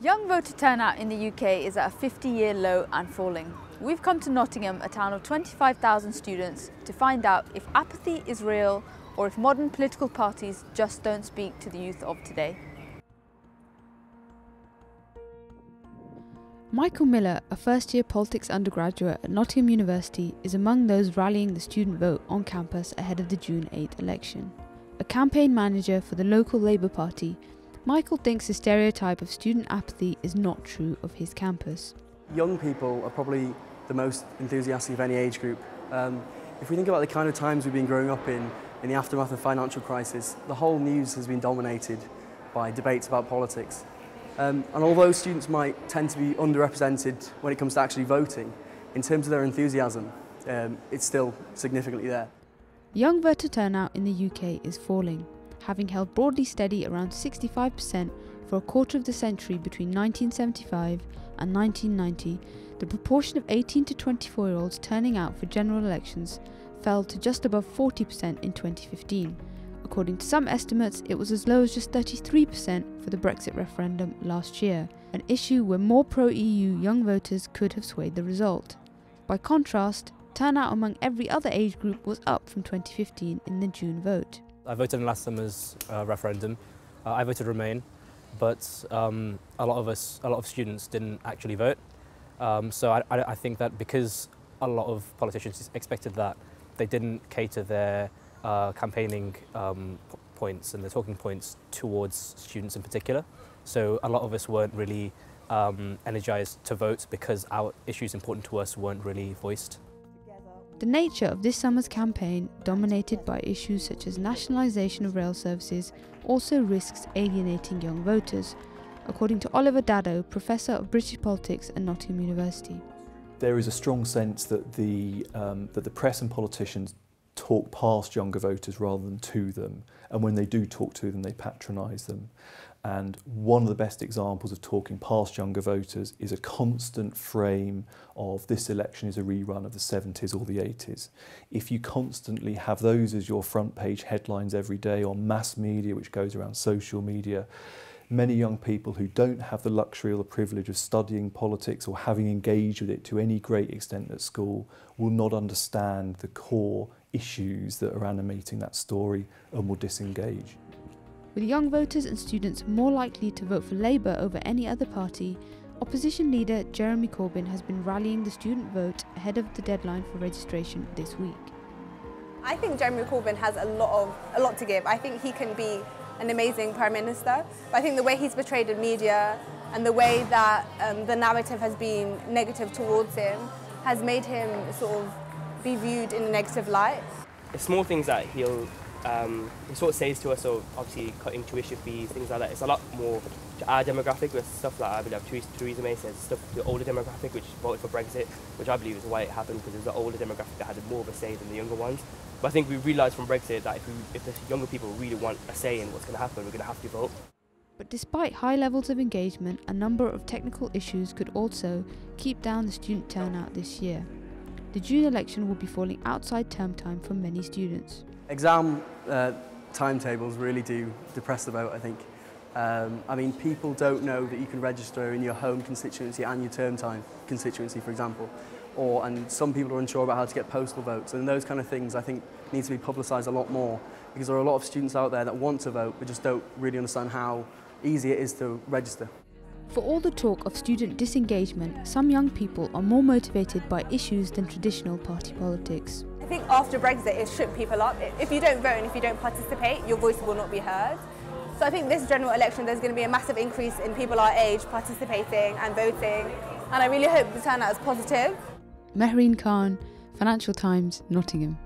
Young voter turnout in the UK is at a 50-year low and falling. We've come to Nottingham, a town of 25,000 students, to find out if apathy is real or if modern political parties just don't speak to the youth of today. Michael Miller, a first-year politics undergraduate at Nottingham University, is among those rallying the student vote on campus ahead of the June 8th election. A campaign manager for the local Labour Party, Michael thinks the stereotype of student apathy is not true of his campus. Young people are probably the most enthusiastic of any age group. If we think about the kind of times we've been growing up in the aftermath of the financial crisis, the whole news has been dominated by debates about politics. And although students might tend to be underrepresented when it comes to actually voting, in terms of their enthusiasm, it's still significantly there. Young voter turnout in the UK is falling, having held broadly steady around 65% for a quarter of the century between 1975 and 1990. The proportion of 18 to 24-year-olds turning out for general elections fell to just above 40% in 2015. According to some estimates, it was as low as just 33% for the Brexit referendum last year, an issue where more pro-EU young voters could have swayed the result. By contrast, turnout among every other age group was up from 2015 in the June vote. I voted in last summer's referendum. I voted Remain, but a lot of students didn't actually vote. So I think that because a lot of politicians expected that, they didn't cater their campaigning points and their talking points towards students in particular. So a lot of us weren't really energised to vote because our issues important to us weren't really voiced. The nature of this summer's campaign, dominated by issues such as nationalisation of rail services, also risks alienating young voters, according to Oliver Daddo, Professor of British Politics at Nottingham University. There is a strong sense that the press and politicians talk past younger voters rather than to them, and when they do talk to them, they patronise them. And one of the best examples of talking past younger voters is a constant frame of this election is a rerun of the 70s or the 80s. If you constantly have those as your front page headlines every day on mass media, which goes around social media, many young people who don't have the luxury or the privilege of studying politics or having engaged with it to any great extent at school will not understand the core issues that are animating that story and will disengage. With young voters and students more likely to vote for Labour over any other party, opposition leader Jeremy Corbyn has been rallying the student vote ahead of the deadline for registration this week. I think Jeremy Corbyn has a lot to give. I think he can be an amazing Prime Minister, but I think the way he's portrayed in media and the way that the narrative has been negative towards him has made him sort of be viewed in a negative light. The small things that he sort of says to us, so obviously cutting tuition fees, things like that, it's a lot more to our demographic with stuff like I believe Theresa May says, stuff to the older demographic which voted for Brexit, which I believe is why it happened, because it was the older demographic that had more of a say than the younger ones. But I think we realised from Brexit that if the younger people really want a say in what's going to happen, we're going to have to vote. But despite high levels of engagement, a number of technical issues could also keep down the student turnout this year. The June election will be falling outside term time for many students. Exam timetables really do depress the vote, I think. I mean, people don't know that you can register in your home constituency and your term time constituency, for example. And some people are unsure about how to get postal votes, and those kind of things I think need to be publicised a lot more, because there are a lot of students out there that want to vote but just don't really understand how easy it is to register. For all the talk of student disengagement, some young people are more motivated by issues than traditional party politics. I think after Brexit it shook people up. If you don't vote and if you don't participate, your voice will not be heard. So I think this general election there's going to be a massive increase in people our age participating and voting, and I really hope the turnout is positive. Mehreen Khan, Financial Times, Nottingham.